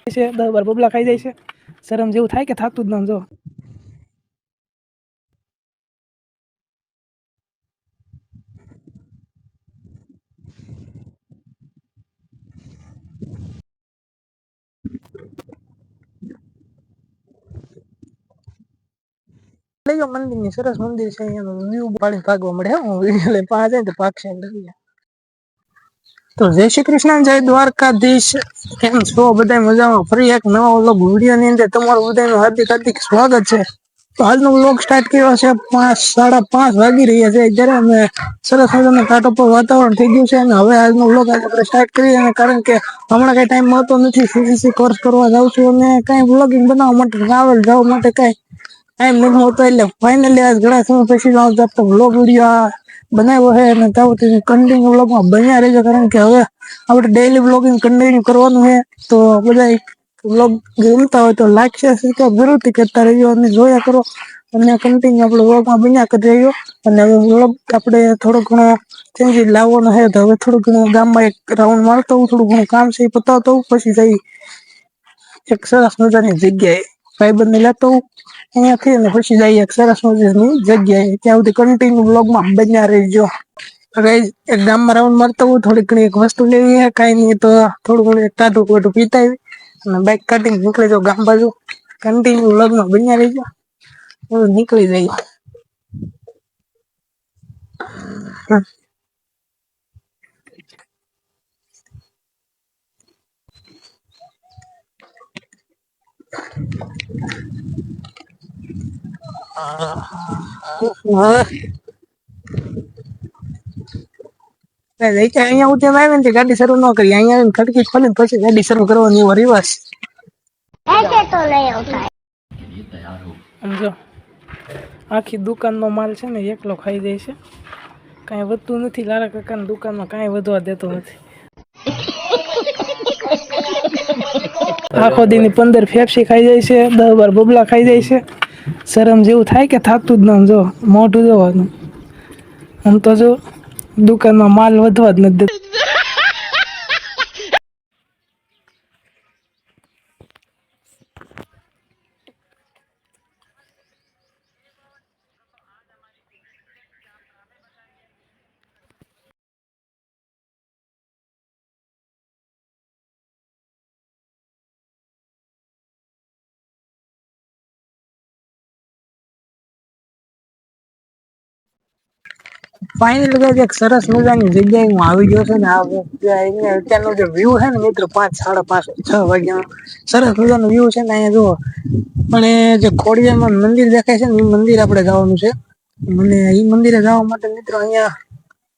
છે 10-12 બબલા ખાઈ જાય છે શરમ જેવું થાય કે થાતું જ ન જો મંદિર ની સરસ મંદિર છે અહીંયા વ્યૂ પાડી ભાગવા મળે એટલે પાંચ જાય તો પાકશે તો જય શ્રી કૃષ્ણ જય દ્વારકાધીશ કેમ છો બધા મજામાં ફરી એક નવા વ્લોગ વિડીયો ની અંદર તમારું બધાનું હાર્દિક સ્વાગત છે તો આજનો વ્લોગ સ્ટાર્ટ કર્યો છે 5:30 વાગી રહ્યા છે જ્યારે અમે સરસ મજાનું ઘાટ ઉપર વાતાવરણ થઈ ગયું છે અને હવે આજનો વ્લોગ આપણે સ્ટાર્ટ કરીએ કારણ કે હમણાં કઈ ટાઈમ મળતો નથી સીસીસી કોર્સ કરવા જાઉં છું અને કઈ વ્લોગિંગ બનાવવા માટે ટ્રાવેલ જવા માટે કઈ ટાઈમ નથી હોતો એટલે ફાઇનલી આજ ઘણા સમય પછી વ્લોગ વિડીયો બનાવ્યો છે અને કન્ટિન્યુ વ્લોગમાં બન્યા રહેજો કારણ કે હવે આપણે ડેઈલી વ્લોગિંગ કન્ટિન્યુ કરવાનું છે તો બધા વ્લોગ ગમતા હોય તો લાઈક શેર સબસ્ક્રાઇબ જરૂરથી કરતા રહેજો અને જોયા કરો અને કન્ટિન્યુ આપણે વ્લોગમાં બન્યા કરી રહ્યો અને હવે વ્લોગ આપણે થોડો ઘણો ચેન્જીસ લાવવાનો છે તો હવે થોડું ઘણું ગામમાં એક રાઉન્ડ મારતો હું થોડું ઘણું કામ છે એ પતાવતો પછી જઈ એક સરસ મજાની જગ્યાએ ભાઈબંધને લેતો અહીંયાથી અને પછી જઈએ એક સરસ મજાની જગ્યાએ ત્યાં સુધી કન્ટિન્યુ વ્લોગમાં બન્યા રહેજો એક ગામમાં રાઉન્ડ મારતા હું થોડીક ઘણી એક વસ્તુ લેવી કઈ નહીં તો થોડું ઘણું ટાટું કોટું પીતા આવી અને બાઇક કાઢીને નીકળી જાવ ગામ બાજુ કન્ટિન્યુ વ્લોગમાં બન્યા રહેજો નીકળી જાય અહીંયા હું ત્યાં આવે ને ગાડી શરૂ ન કરી અહીંયા આવીને ખડકી ખોલીને પછી ગાડી શરૂ કરવાની એવો રિવાજ સમજો આખી દુકાનનો માલ છે ને એકલો ખાઈ જાય છે કાંઈ વધતું નથી લારા કાકાની દુકાનમાં કાંઈ વધવા દેતો નથી આખો દીની 15 ફેફસી ખાઈ જાય છે 10-12 બબલા ખાઈ જાય છે શરમ જેવું થાય કે થાતું જ ન જો મોઢું જોવાનું આમ તો જો દુકાનમાં માલ વધવા જ નથી ફાઇનલી ગાઈસ એક સરસ મજાની જગ્યાએ હું આવી ગયો છું ને અત્યારનો જે વ્યૂ છે ને મિત્રો 5, 5:30, 6 વાગ્યાનો સરસ મજાનો વ્યૂ છે ને અહીંયા જુઓ પણ એ જે ખોડિયારમાં મંદિર દેખાય છે ને એ મંદિર આપણે જવાનું છે મને એ મંદિરે જવા માટે મિત્રો અહીંયા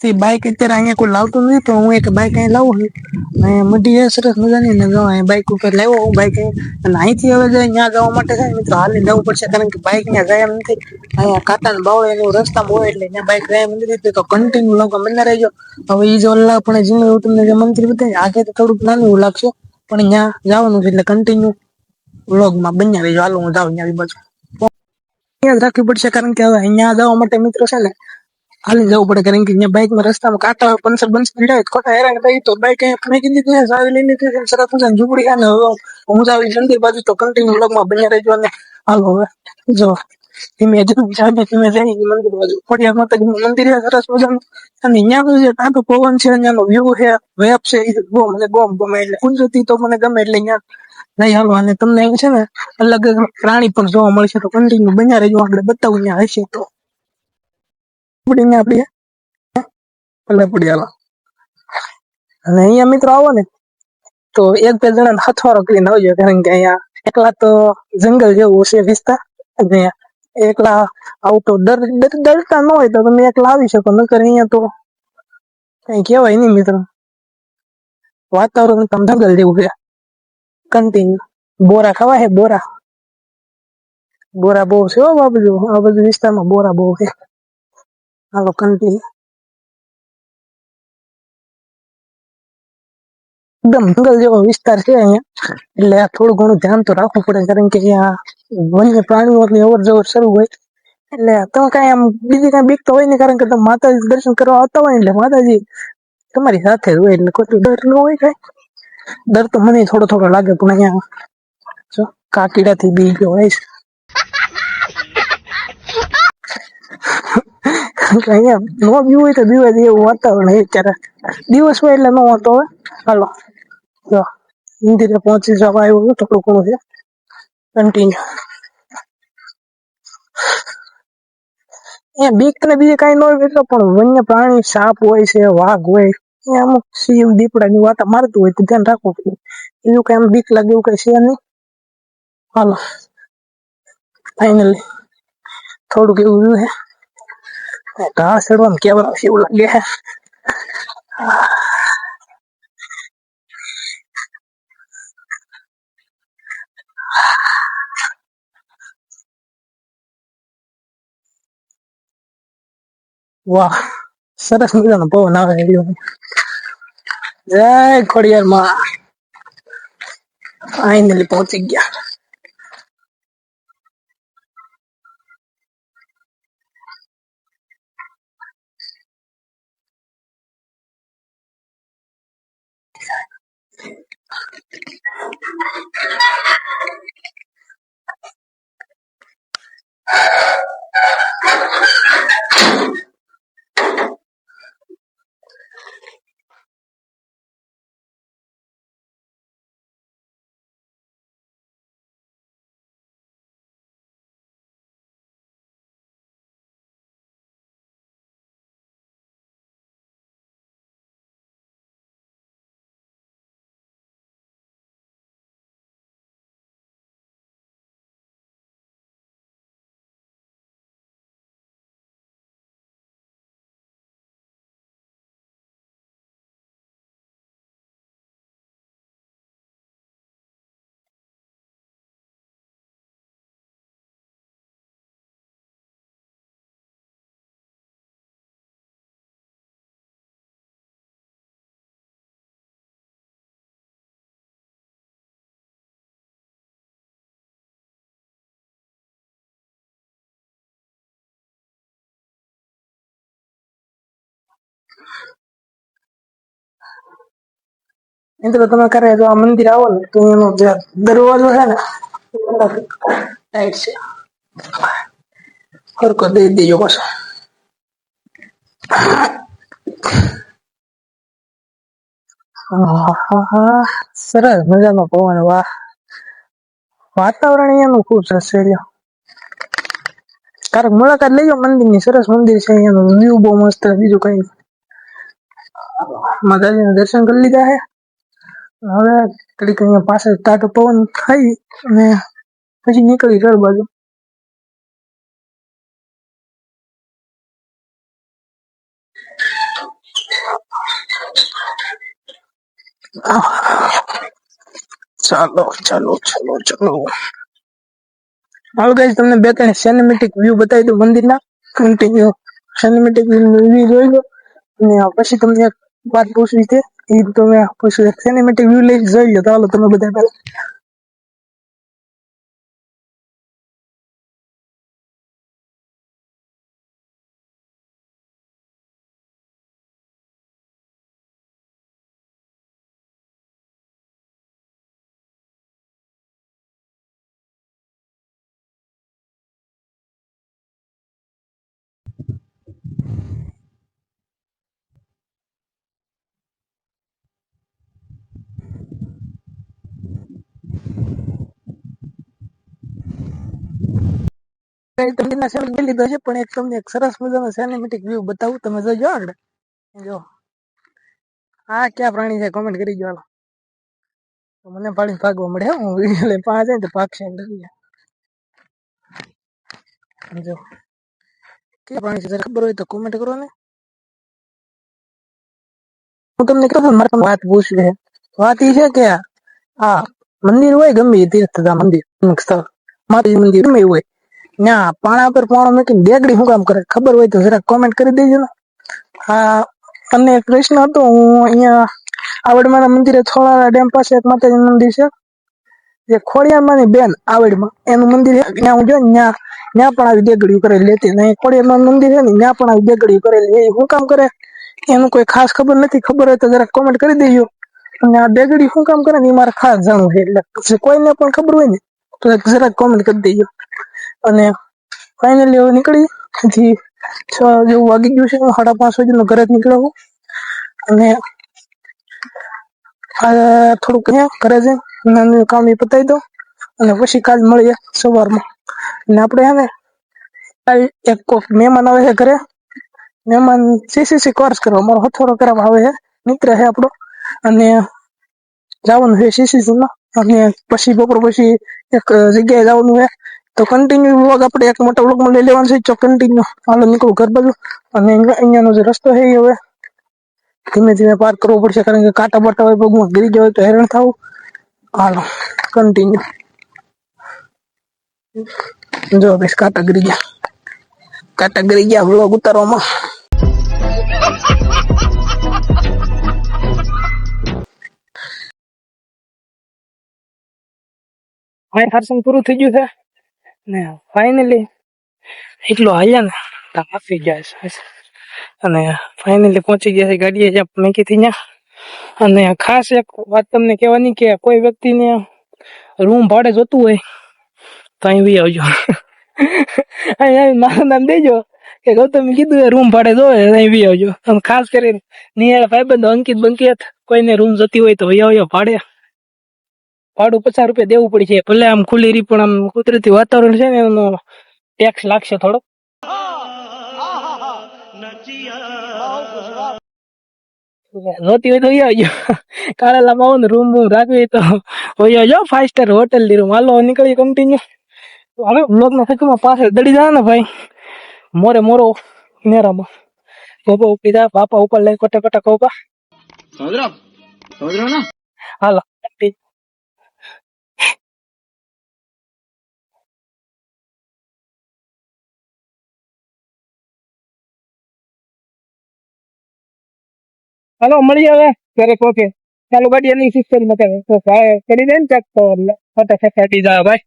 બાઇક અત્યારે અહીંયા કોઈ લાવતું નથી તો હું એક બાઇક અહીં લાવું છું અને મઢી સરસ મજાની ને અહીંયા બાઇક ઉપર લાવ્યો હું બાઇક અને અહીંથી હવે ત્યાં જવા માટે છે મિત્રો હાલી જવું પડશે કારણ કે બાઇક ત્યાં જાય એમ નથી અહીંયા કાંટા ને બાવળે એનું રસ્તામાં હોય એટલે ત્યાં બાઇક જાય એમ નથી તો કન્ટિન્યુ લોકો બને રહેજો હવે એ જો અલ્લાહ પણ જીને એવું તમને જે મંદિર બતાવી આગે તો થોડુંક નાનું એવું લાગશે પણ ત્યાં જવાનું છે એટલે કન્ટિન્યુ વ્લોગમાં બન્યા રહેજો હાલો હું જાઉં ત્યાં બાજુ યાદ રાખવી પડશે કારણ કે હવે અહીંયા જવા માટે મિત્રો છે ને હાલી જવું પડે કારણ કે અહીંયા બાઇકમાં રસ્તામાં કાંટા પંચર જાય ખોટા હેરાન થઈ તો બાઇક અહીંયા ફેંકી દીધી સારી લઈ લીધી સરસ મજાની ઝૂંપડી અને હવે હું જાવ જલ્દી બાજુ તો કન્ટિન્યુ વ્લોગમાં બન્યા રહેજો અને હાલો હવે જો ધીમે ધીમે જઈ મંદિર બાજુ ખોડિયાર માતાજીનું મંદિર છે સરસ મજાનું અને અહીંયા જે ટાટો પવન છે અહીંયાનો વ્યૂ છે વેપ છે એ બહુ મને ગમે એટલે કુદરતી તો મને ગમે એટલે અહીંયા નહીં હાલો અને તમને અહીં છે ને અલગ પ્રાણી પણ જોવા મળશે તો કન્ટિન્યુ બન્યા રહેજો આપણે બતાવું ત્યાં હશે તો આપડી ભલે પડી હાલો અને અહીંયા મિત્રો આવો ને તો એક બે જણા હથવારો કરીને આવજો કારણ કે અહીંયા એકલા તો જંગલ જેવું છે વિસ્તાર અને એકલા આવું તો ડરતા ન હોય તો તમે એકલા આવી શકો નકર અહીંયા તો કઈ કહેવાય નહીં મિત્રો વાતાવરણ તમ જંગલ જેવું છે કન્ટિન્યુ બોરા ખવાય છે બોરા બહુ છે આ બધું વિસ્તારમાં બોરા બહુ છે હાલો કન્ટિન્યુ એકદમ જંગલ જેવો વિસ્તાર છે અહીંયા એટલે થોડું ઘણું ધ્યાન તો રાખવું પડે કારણ કે અહીંયા વન્ય પ્રાણીઓની અવર જવર શરૂ હોય એટલે તમે કઈ આમ બીજી કઈ બીક તો હોય નહીં કારણ કે તમે માતાજી દર્શન કરવા આવતા હોય એટલે માતાજી તમારી સાથે જ હોય એટલે કોઈ ડર ન હોય કઈ ડર તો મને થોડો થોડો લાગે, પણ અહીંયા જો કાકીડાથી બી ગયો હોય છે. અહીંયા નો વ્યૂ હોય તો બીવા દે એવું વાતાવરણ હોય અત્યારે. દિવસ હોય એટલે નો વાંધો હોય. હાલો જો મંદિરે પહોંચી જવા આવ્યું, થોડું ઘણું છે કન્ટિન્યુ. અહીંયા બીક ને બીજે કઈ ન હોય એટલે, પણ વન્ય પ્રાણી સાપ હોય છે, વાઘ હોય, અમુક સિંહ દીપડા ની વાતા મારતું હોય તો ધ્યાન રાખવું પડે. એવું કઈ આમ બીક લાગે એવું કઈ છે નહીં. હાલો ફાઈનલી થોડુંક એવું છે. ઘાસ ચડવામાં કેવર આવશે એવું લાગે છે. વાહ, સરસ મજાનો પવન આવે છે. જય ખોડિયાર માં, ફાઈનલી પહોંચી ગયા. મિત્રો તમે કરે જો આ મંદિર આવો ને તો એનો જે દરવાજો છે ને ટાઈટ છે, હરકો દઈ દેજો પાછો. સરસ મજાનો પવન. વાહ, વાતાવરણ અહીંયાનું ખૂબ સરસ છે. ક્યારેક મુલાકાત લેજો મંદિરની, સરસ મંદિર છે. અહીંયાનો વ્યૂ બહુ મસ્ત. બીજું કઈ માતાજીના દર્શન કરી લીધા છે. હવે કડીક અહીંયા પાસે તાટો પવન ખાઈ અને પછી નીકળી ઘર બાજુ. ચાલો ચાલો ચાલો ચાલો. હાલો ગાઈસ, તમને બે ત્રણ સિનેમેટિક વ્યૂ બતાવી દઉં મંદિરના. કન્ટિન્યુ સિનેમેટિક વ્યૂ જોઈ લો અને પછી તમને એક વાત પૂછવી છે એ તમે પૂછ્યું. સિનેમેટિક વ્યૂ લઈ જોઈ લો. તો હાલો તમે બધા પહેલા. તમને જોઈ લીધો છે, પણ એક તમને એક સરસ મજાનો સિનેમેટિક વ્યૂ બતાવું. તમે જોજો આગળ. જો આ ક્યાં પ્રાણી છે કોમેન્ટ કરી જો. મને પાડી ભાગવા મળે. હું વિડીયો લઈને પાંચ જાય તો ભાગશે. જો ક્યાં પ્રાણી છે ખબર હોય તો કોમેન્ટ કરો ને. હું તમને કહું મારે વાત પૂછવી છે. વાત એ છે કે આ મંદિર હોય ગમે તીર્થધામ મંદિર સ્થળ માતાજી મંદિર ગમે હોય ત્યાં પાણા પર પાણો મૂકીને દેગડી શું કામ કરે ખબર હોય તો જરા કોમેન્ટ કરી દેજો ને. હા, અને પ્રશ્ન હતો. હું અહીંયા આવડમાના મંદિરે થોડા ડેમ પાસે એક માતાજી મંદિર છે. જે ખોડિયારમાંની બેન આવડમાં એનું મંદિર છે. ત્યાં હું જોઈ ને ત્યાં પણ આવી દેગડીઓ કરેલી લેતી. નહીં ખોડિયારમાં મંદિર છે ને ત્યાં પણ આવી દેગડીઓ કરેલી. એ શું કામ કરે એનું કોઈ ખાસ ખબર નથી. ખબર હોય તો જરા કોમેન્ટ કરી દેજો. અને આ બેગડી શું કામ કરે ને એ મારે ખાસ જાણવું છે, એટલે કોઈને પણ ખબર હોય ને તો જરાક કોમેન્ટ કરી દેજો. અને ફાઇનલી હવે નીકળી હજી 6 જેવું વાગી ગયું છે, હું 5:30 વાગ્યાનો ઘરે જ નીકળ્યો હું. અને થોડુંક ઘરે જઈને કામ એ પતાવી દો અને પછી કાલ મળીએ સવારમાં. અને આપણે હે ને કાલ એક મહેમાન આવે છે ઘરે, મહેમાન સીસીસી કોર્સ કરવા મારો હથોડો કરાવવા આવે છે, મિત્ર છે આપણો. અને જવાનું છે સીસીસીમાં. અને પછી બપોર પછી એક જગ્યાએ જવાનું છે, તો કન્ટિન્યુ વ્લોગ આપણે એક મોટા વ્લોગમાં લઈ લેવાનું છે. જો કન્ટિન્યુ હાલો નીકળું ઘર બાજુ. અને અહીંયાનો જે રસ્તો છે એ હવે ધીમે ધીમે પાર કરવો પડશે, કારણ કે કાંટા બાટા હોય પગમાં ગીરી જાય તો હેરાન થવું. હાલો કન્ટિન્યુ જો બસ કાંટા ગરી ગયા વ્લોગ ઉતારવામાં. મારી હારસન પૂરું થઈ ગયું છે ને ફાઇનલી એટલો હાલ્યા ને આપી જાય છે. અને ફાઇનલી પહોંચી ગયા છે ગાડીએ જ્યાં મેકી થી ત્યાં. અને ખાસ એક વાત તમને કહેવાની કે કોઈ વ્યક્તિને રૂમ ભાડે જોતું હોય તો અહીં બી આવજો. અહીં મારું નામ દેજો કે ગૌતમ કીધું રૂમ ભાડે જોવે અહીં બી આવજો. અને ખાસ કરીને નિહાળ ભાઈબંધો અંકિત બંકિત કોઈને રૂમ જોતી હોય તો આવજો ભાડે. ભાડું 50 રૂપિયા દેવું પડી છે, ભલે આમ ખુલ્લી રી પણ આમ કુદરતી વાતાવરણ છે ને એનો ટેક્સ લાગશે થોડો. જોતી હોય તો આવજો. કાળાલામાં આવો ને રૂમ રાખવી તો આવજો. 5 સ્ટાર હોટેલ ની રૂમ. હાલો નીકળી કન્ટિન્યુ. હવે બ્લોગ ના સચમાં પાછળ દડી જાય ને ભાઈ, મોરો નેરામાં બાપા ઉપડી જાય, બાપા ઉપર લઈ કોટે કોટા કોપા સમજો ને. હાલો હાલો મળી આવે ક્યારેક. ઓકે ચાલો ગાડી એની સિસ્ટમ કરી દે ને ચેક તો ફટાફટ જાય ભાઈ.